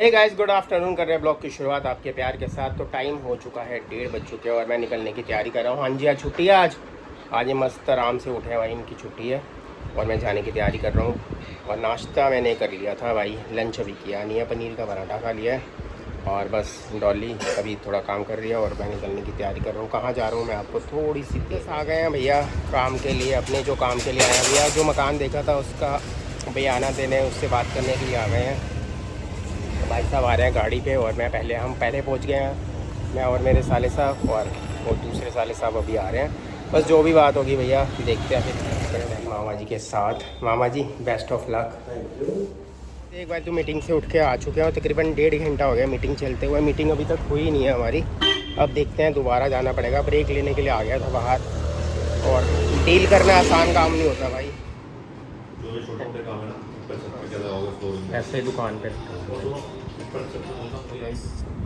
Hey guys, good afternoon. कर रहे हैं ब्लॉग की शुरुआत आपके प्यार के साथ। तो टाइम हो चुका है 1:30 बज चुके हैं और मैं निकलने की तैयारी कर रहा हूँ। हाँ जी, आज छुट्टी है। आज ये मस्त आराम से उठे हैं भाई, इनकी छुट्टी है और मैं जाने की तैयारी कर रहा हूँ। और नाश्ता मैंने कर लिया था भाई, लंच अभी किया नहीं है। पनीर का पराठा खा लिया है और बस डॉली अभी थोड़ा काम कर रही है और मैं निकलने की तैयारी कर रहा हूँ। कहाँ जा रहा हूँ मैं आपको थोड़ी सी बस आ गए हैं भैया काम के लिए, अपने जो काम के लिए आया भैया। जो मकान देखा था उसका भैया आना देने, उससे बात करने के लिए आ गए हैं। भाई साहब आ रहे हैं गाड़ी पे और हम पहले पहुंच गए हैं, मैं और मेरे साले साहब और वो दूसरे साले साहब अभी आ रहे हैं। बस जो भी बात होगी भैया देखते हैं फिर मामा जी के साथ। मामा जी बेस्ट ऑफ लक। एक बार तो मीटिंग से उठ के आ चुके हैं और तकरीबन 1.5 घंटा हो गया मीटिंग चलते हुए। मीटिंग अभी तक हुई नहीं है हमारी। अब देखते हैं, दोबारा जाना पड़ेगा। ब्रेक लेने के लिए आ गया था बाहर और डील करना आसान काम नहीं होता भाई, ऐसे दुकान पे।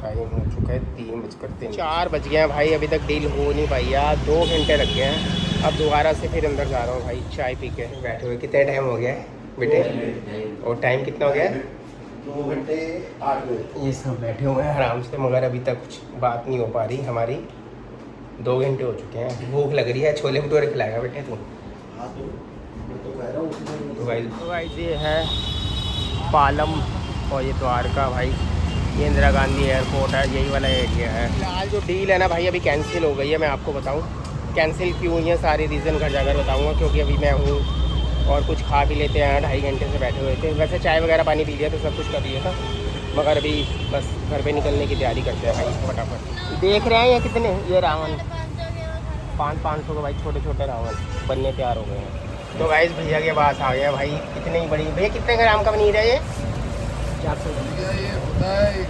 टाइम हो चुका है 4 बज गए हैं भाई, अभी तक डील हो नहीं पाई यार। 2 घंटे लग गए हैं। अब दोबारा से फिर अंदर जा रहा हूँ भाई, चाय पी के बैठे हुए। कितने टाइम हो गया है बेटे? और टाइम कितना हो गया है? 2 घंटे 8 मिनट। ये सब बैठे हुए हैं आराम से, मगर अभी तक कुछ बात नहीं हो पा रही हमारी। 2 घंटे हो चुके हैं। भूख लग रही है, छोले भटूरे खिलाएगा बेटे तू? हाँ तो मैं तो कह रहा हूँ। तो भाई ये है पालम और ये द्वारका भाई। ये इंदिरा गांधी एयरपोर्ट है, यही वाला एरिया है। फिलहाल जो डील है ना भाई अभी कैंसिल हो गई है। मैं आपको बताऊं कैंसिल क्यों हुई है, सारे रीज़न घर जाकर बताऊंगा। क्योंकि अभी मैं हूँ और कुछ खा भी लेते हैं, 2.5 घंटे से बैठे हुए थे। वैसे चाय वगैरह पानी पी लिया तो सब कुछ कर लिया था, मगर अभी बस घर पे निकलने की तैयारी करते हैं भाई फटाफट। देख रहे हैं ये कितने, ये रावण 500 के भाई, छोटे छोटे रावण बनने तैयार हो गए हैं। तो गाइस भैया के पास आ गया भाई। इतनी ही बड़ी भैया, कितने ग्राम का पनीर है ये? 400। ये होता है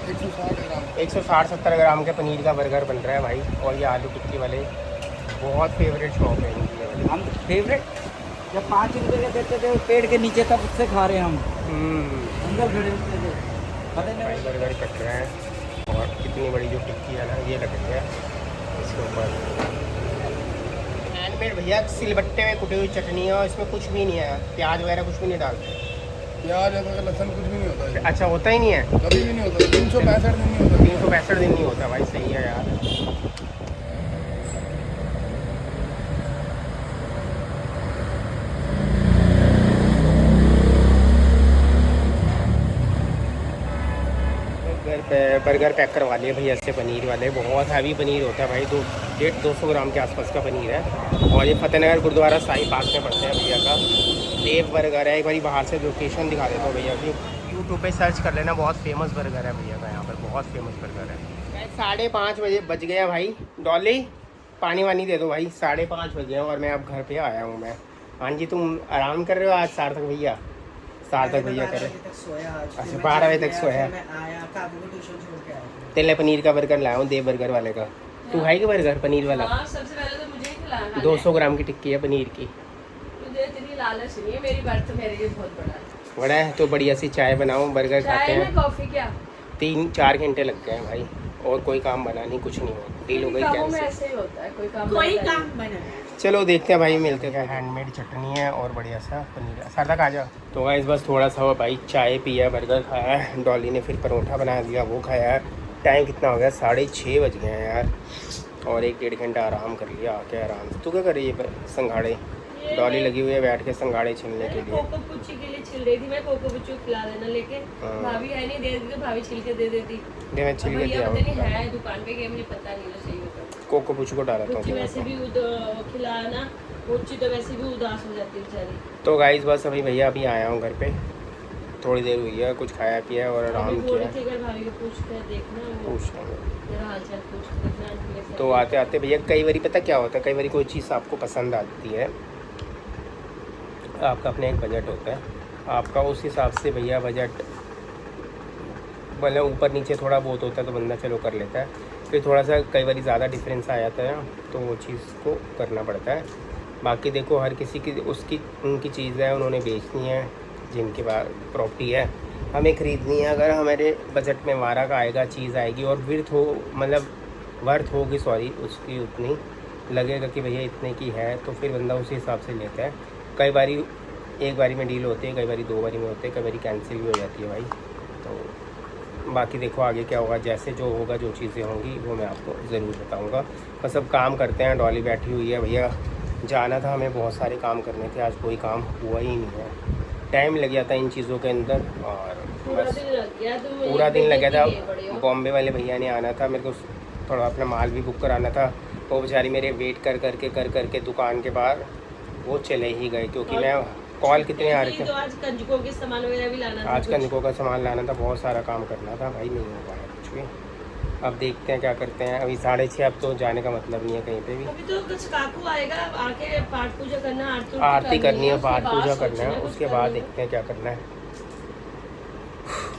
160 ग्राम। 160-70 ग्राम के पनीर का बर्गर बन रहा है भाई। और ये आलू टिक्की वाले बहुत फेवरेट शॉप है इनकी। हम फेवरेट जब 5 रुपए के देते थे पेड़ के नीचे, तब उससे खा रहे हैं हम। अंदर खड़े होते थे, पता नहीं। भाई बर्गर कट रहे हैं और कितनी बड़ी जो टिक्की है ना ये लग रही है इसके ऊपर। हैंडमेड भैया, सिलबट्टे में कुटी हुई चटनी है और इसमें कुछ भी नहीं है, प्याज वगैरह कुछ भी नहीं डालते। प्याज अदरक लहसुन कुछ भी नहीं होता है। अच्छा, होता ही नहीं है? कभी भी नहीं होता। 365 दिन नहीं होता। 365 दिन नहीं होता भाई, सही है यार। बर्गर पैक करवा लिए भैया से, पनीर वाले। बहुत हैवी पनीर होता है भाई, 200 ग्राम के आसपास का पनीर है। और ये फतेहनगर गुरुद्वारा साहिब पास में पड़ते हैं भैया का। देव बर्गर है। एक बार बाहर से लोकेशन दिखा देता हूँ भैया की, यूट्यूब पे सर्च कर लेना। बहुत फेमस बर्गर है भैया का यहाँ पर, बहुत फेमस बर्गर है। 5:30 बजे बज गया भाई। डॉली पानी वानी दे दो भाई। 5:30 बजे और मैं अब घर पे आया हूँ मैं। हाँ जी, तुम आराम कर रहे हो आज? सार्थक भैया, सार्थक भैया करे। अच्छा, 12 बजे तक सोया। तेले पनीर का बर्गर लाया हूँ, देव बर्गर वाले का। तू खाएगी बर्गर पनीर वाला? सबसे पहले तो मुझे ही खिलाना है। 200 ग्राम की टिक्की है पनीर की। मुझे इतनी लालच नहीं है, मेरी बर्थ मेरे लिए बहुत बड़ा है। बड़ा है तो बढ़िया सी चाय बनाओ, बर्गर खाते चाय हैं। में कॉफी क्या? 3-4 घंटे लग गए हैं भाई और कोई काम बना नहीं, कुछ नहीं हुआ। डील हो गई कामों में कैंसिल। ऐसे ही होता है, कोई काम बना। चलो देखते हैं भाई, मिलते हैं। हैंडमेड चटनी है और बढ़िया सा पनीर है। सार्थक आ जा। तो गाइस बस थोड़ा सा हुआ भाई, चाय पिया, बर्गर खाया है। डॉली ने फिर परोठा बना दिया, वो खाया है। टाइम कितना हो गया? 6:30 बज गए हैं यार। और 1-1.5 घंटा आराम कर लिया आके आराम से। तू क्या कर रही है? संघाड़े डॉली लगी हुई है बैठ के संघाड़े छिलने के लिए। कोको पुच्ची के लिए छिल रही थी मैं। कोको पुच्ची खिला देना लेके। भाभी है नहीं, दे देती तो भाभी छिल के दे देती। दे मैं छिल के दिया पता नहीं है दुकान पे, मुझे पता नहीं है सही होता। कोको पुच्ची को डाला था पुच्ची वैसे भी खिलाना, पुच्ची तो वैसे भी उदास हो जाती है बेचारी। तो गाइस बस अभी भैया अभी आया हूँ घर पे, थोड़ी देर हुई है। कुछ खाया पिया और आराम किया। भाभी को पूछ कर देखना, पूछ लेंगे मेरा हाल चाल पूछ देखना। तो आते आते भैया कई बारी पता क्या होता है, कई बारी कोई चीज़ आपको पसंद आती है, आपका अपने एक बजट होता है आपका, उस हिसाब से भैया बजट मतलब ऊपर नीचे थोड़ा बहुत होता है तो बंदा चलो कर लेता है। फिर थोड़ा सा कई बारी ज़्यादा डिफरेंस आ जाता है तो वो चीज़ को करना पड़ता है। बाकी देखो हर किसी की उसकी उनकी चीज़ है, उन्होंने बेचनी है, जिनके पास प्रॉपर्टी है, हमें ख़रीदनी है। अगर हमारे बजट में वारा का आएगा, चीज़ आएगी और वर्थ होगी उसकी उतनी लगेगा कि भैया इतने की है, तो फिर बंदा उसी हिसाब से लेता है। कई बारी एक बारी में डील होती है, कई बारी 2 बारी में होते हैं, कई बारी कैंसिल भी हो जाती है भाई। तो बाकी देखो आगे क्या होगा, जैसे जो होगा, जो चीज़ें होंगी वो मैं आपको ज़रूर बताऊंगा। बस अब काम करते हैं। डॉली बैठी हुई है, भैया जाना था हमें, बहुत सारे काम करने थे, आज कोई काम हुआ ही नहीं है। टाइम लग गया था इन चीज़ों के अंदर और पूरा बस दिन लग गया, तुम पूरा दिन लग गया था। बड़े हो। बॉम्बे वाले भैया ने आना था, मेरे को थोड़ा अपना माल भी बुक कराना था। वो बेचारी मेरे वेट कर करके दुकान के बाहर वो चले ही गए, क्योंकि मैं कॉल कितने आ रहे थे। तो आज कंजकों के सामान वगैरह भी लाना था, आज कुछ। कंजकों का सामान लाना था, बहुत सारा काम करना था भाई, नहीं हो पाया कुछ भी। अब देखते हैं क्या करते हैं। अभी 6:30, अब तो जाने का मतलब नहीं है कहीं पे भी। अभी तो कुछ काकू आएगा, आके पाठ पूजा करना, आरती करनी है, उसके पाठ बाद पूजा सोचना करना है, कुछ उसके करने बाद का। देखते हैं क्या करना है।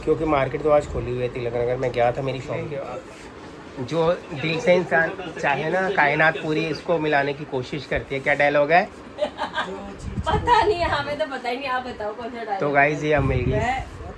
क्योंकि मार्केट तो आज खुली हुई है तिलक नगर में, गया था मेरी शॉप के। जो दिल से इंसान चाहे ना, कायनात पूरी इसको मिलाने की कोशिश करती है। क्या डायलॉग है? पता नहीं, हमें तो पता ही नहीं, आप बताओ कौन सा तो डायलॉग। गाइस ये अब मिल गई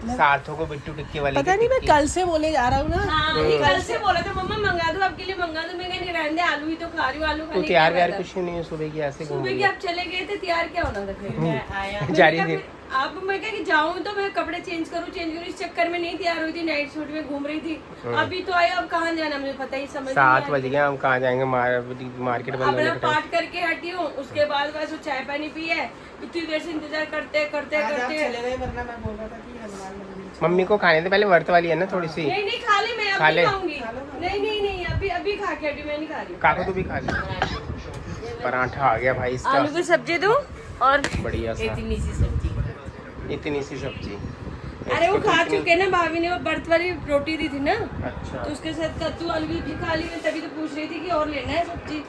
सार्थों को बिट्टू टिक्की वाली पता की नहीं, मैं टिक्की। कल से बोले जा रहा हूँ ना। हाँ, ये कल से बोला था मम्मा मंगा दो, आपके लिए मंगा दो। मैं कहीं रहने दे, आलू ही तो खा रही हूँ, आलू तो खाने तैयार क्या व्यार फायदा? कुछ नहीं है, सुबह की ऐसे घूम सुबह रही की है। आप चले गए थे, तैयार क्या होना था फिर? मैं आया जारी थी। आप, मैं क्या कि जाऊँ तो मैं कपड़े चेंज करूँ, इस चक्कर में नहीं तैयार हुई थी, नाइट सूट में घूम रही थी। अभी तो आया, अब कहाँ जाना मुझे पता ही समझ 7 बज गए, हम कहाँ जाएंगे, मार्केट बंद होने अपना का टाइम। पाठ करके हटी हूँ, उसके बाद बस वो चाय पानी पी है, इतनी देर से इंतजार करते करते आज आप करते। चले गए, वरना मैं बोल रहा था कि हनुमान मंदिर मम्मी को खाने से पहले व्रत वाली है ना थोड़ी सी। नहीं खा ले, मैं खा अब ले। नहीं खाऊंगी। नहीं अभी खा के हटी, मैं नहीं खा रही। काको तू भी खा ले। पराठा आ गया भाई इसका, आलू की सब्जी दूं और बढ़िया सा, इतनी सी सब्जी। इतनी सी सब्जी। अरे वो खा चुके ना भाभी ने, वो बर्थ वाली रोटी दी थी ना, अच्छा, तो उसके साथ कद्दू आलू भी खा ली। मैं तभी तो पूछ रही थी कि और लेना है सब्जी,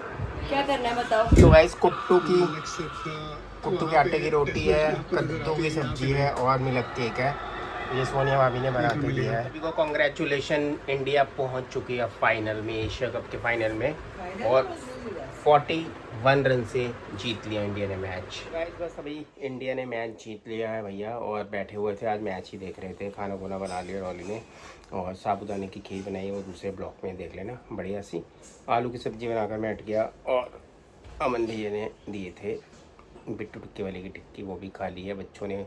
क्या करना है बताओ। तो गाइस कुट्टू के आटे की रोटी है, कद्दू की सब्जी है और मिल्क केक है। ये सोनिया भाभी ने बना के दिया है। को कॉन्ग्रेचुलेशन, इंडिया पहुंच चुकी है फाइनल में, एशिया कप के फाइनल में, और 41 रन से जीत लिया इंडिया ने मैच। गाइस बस अभी इंडिया ने मैच जीत लिया है भैया, और बैठे हुए थे, आज मैच ही देख रहे थे। खाना वाना बना लिया रॉली ने, और साबूदाने की खीर बनाई, वो दूसरे ब्लॉक में देख लेना, बढ़िया सी। आलू की सब्ज़ी बनाकर बैठ गया, और अमन भैया ने दिए थे बिट्टू टिक्की वाली की टिक्की, वो भी खा ली है बच्चों ने,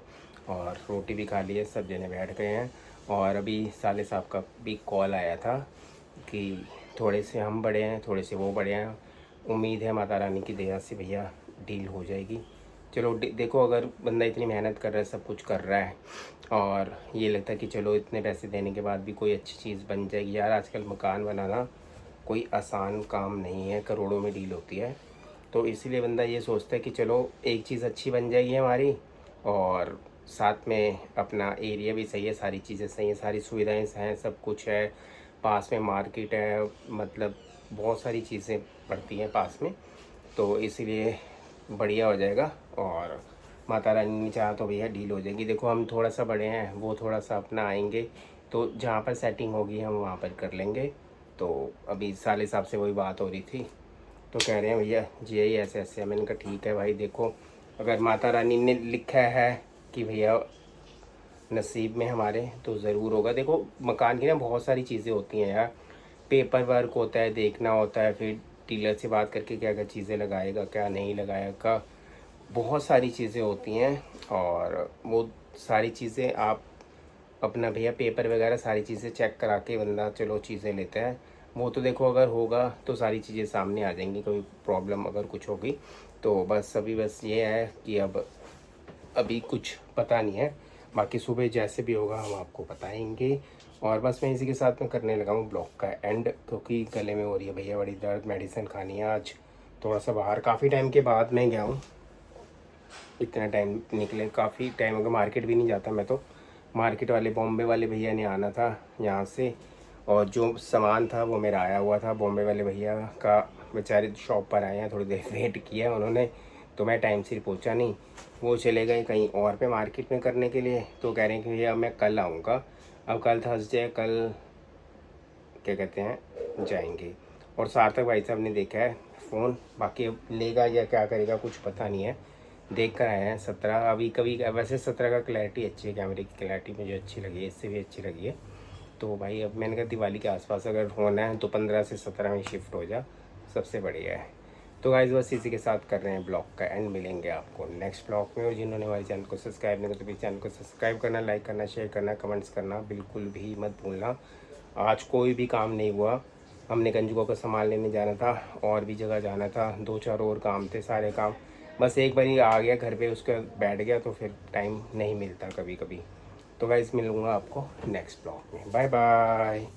और रोटी भी खा ली है, सब जने बैठ गए हैं। और अभी साले साहब का भी कॉल आया था कि थोड़े से हम बड़े हैं, थोड़े से वो बड़े हैं, उम्मीद है माता रानी की दया से भैया डील हो जाएगी। चलो देखो, अगर बंदा इतनी मेहनत कर रहा है, सब कुछ कर रहा है, और ये लगता है कि चलो इतने पैसे देने के बाद भी कोई अच्छी चीज़ बन जाएगी। यार आजकल मकान बनाना कोई आसान काम नहीं है, करोड़ों में डील होती है। तो इसीलिए बंदा ये सोचता है कि चलो एक चीज़ अच्छी बन जाएगी हमारी, और साथ में अपना एरिया भी सही है, सारी चीज़ें सही हैं, सारी सुविधाएं हैं, सब कुछ है, पास में मार्केट है, मतलब बहुत सारी चीज़ें पड़ती हैं पास में, तो इसीलिए बढ़िया हो जाएगा। और माता रानी ने चाहा तो भैया डील हो जाएगी। देखो हम थोड़ा सा बड़े हैं, वो थोड़ा सा अपना आएंगे, तो जहाँ पर सेटिंग होगी हम वहाँ पर कर लेंगे। तो अभी साले साहब से वही बात हो रही थी, तो कह रहे हैं भैया जी यही ऐसे ऐसे। मैंने कहा ठीक है भाई, देखो अगर माता रानी ने लिखा है कि भैया नसीब में हमारे, तो ज़रूर होगा। देखो मकान की ना बहुत सारी चीज़ें होती हैं यार, पेपर वर्क होता है, देखना होता है, फिर डीलर से बात करके क्या क्या चीज़ें लगाएगा, क्या नहीं लगाएगा, बहुत सारी चीज़ें होती हैं। और वो सारी चीज़ें आप अपना भैया पेपर वगैरह सारी चीज़ें चेक करा के बंदा चलो चीज़ें लेता है। वो तो देखो अगर होगा तो सारी चीज़ें सामने आ जाएंगी, कोई प्रॉब्लम अगर कुछ होगी तो। बस अभी बस ये है कि अब अभी कुछ पता नहीं है, बाकी सुबह जैसे भी होगा हम आपको बताएंगे। और बस मैं इसी के साथ में करने लगा हूँ ब्लॉग का एंड, क्योंकि गले में हो रही है भैया बड़ी दर्द, मेडिसिन खानी है। आज थोड़ा सा बाहर काफ़ी टाइम के बाद मैं गया हूँ, इतना टाइम निकले, काफ़ी टाइम हो गया, मार्केट भी नहीं जाता मैं तो। मार्केट वाले बॉम्बे वाले भैया ने आना था यहाँ से, और जो सामान था वो मेरा आया हुआ था। बॉम्बे वाले भैया का बेचारे शॉप पर आए हैं, थोड़ी देर वेट किया उन्होंने, तो मैं टाइम से पहुंचा नहीं, वो चले गए कहीं और पे मार्केट में करने के लिए। तो कह रहे हैं कि भैया मैं कल आऊँगा। अब कल थर्सडे, कल क्या कहते हैं जाएंगे। और सार्थक भाई साहब ने देखा है फ़ोन, बाकी अब लेगा या क्या करेगा कुछ पता नहीं है। देख कर आए हैं 17, अभी कभी वैसे 17 का क्लैरिटी अच्छी है, कैमरे की क्लैरिटी मुझे अच्छी लगी है, इससे भी अच्छी लगी है। तो भाई अब मैंने कहा दिवाली के आसपास अगर होना है तो 15 से 17 में शिफ्ट हो जा, सबसे बढ़िया है। तो गाइस बस इसी के साथ कर रहे हैं ब्लॉग का एंड। मिलेंगे आपको नेक्स्ट ब्लॉग में। और जिन्होंने हमारे चैनल को सब्सक्राइब नहीं किया तो प्लीज़ चैनल को सब्सक्राइब करना, लाइक करना, शेयर करना, कमेंट्स करना बिल्कुल भी मत भूलना। आज कोई भी काम नहीं हुआ, हमने कंजुआ को सामान लेने जाना था और भी जगह जाना था, 2-4 और काम थे, सारे काम बस एक बार ही आ गया घर पे, उसके बैठ गया तो फिर टाइम नहीं मिलता कभी कभी। तो गाइस मिलूँगा आपको नेक्स्ट ब्लॉग में। Bye bye.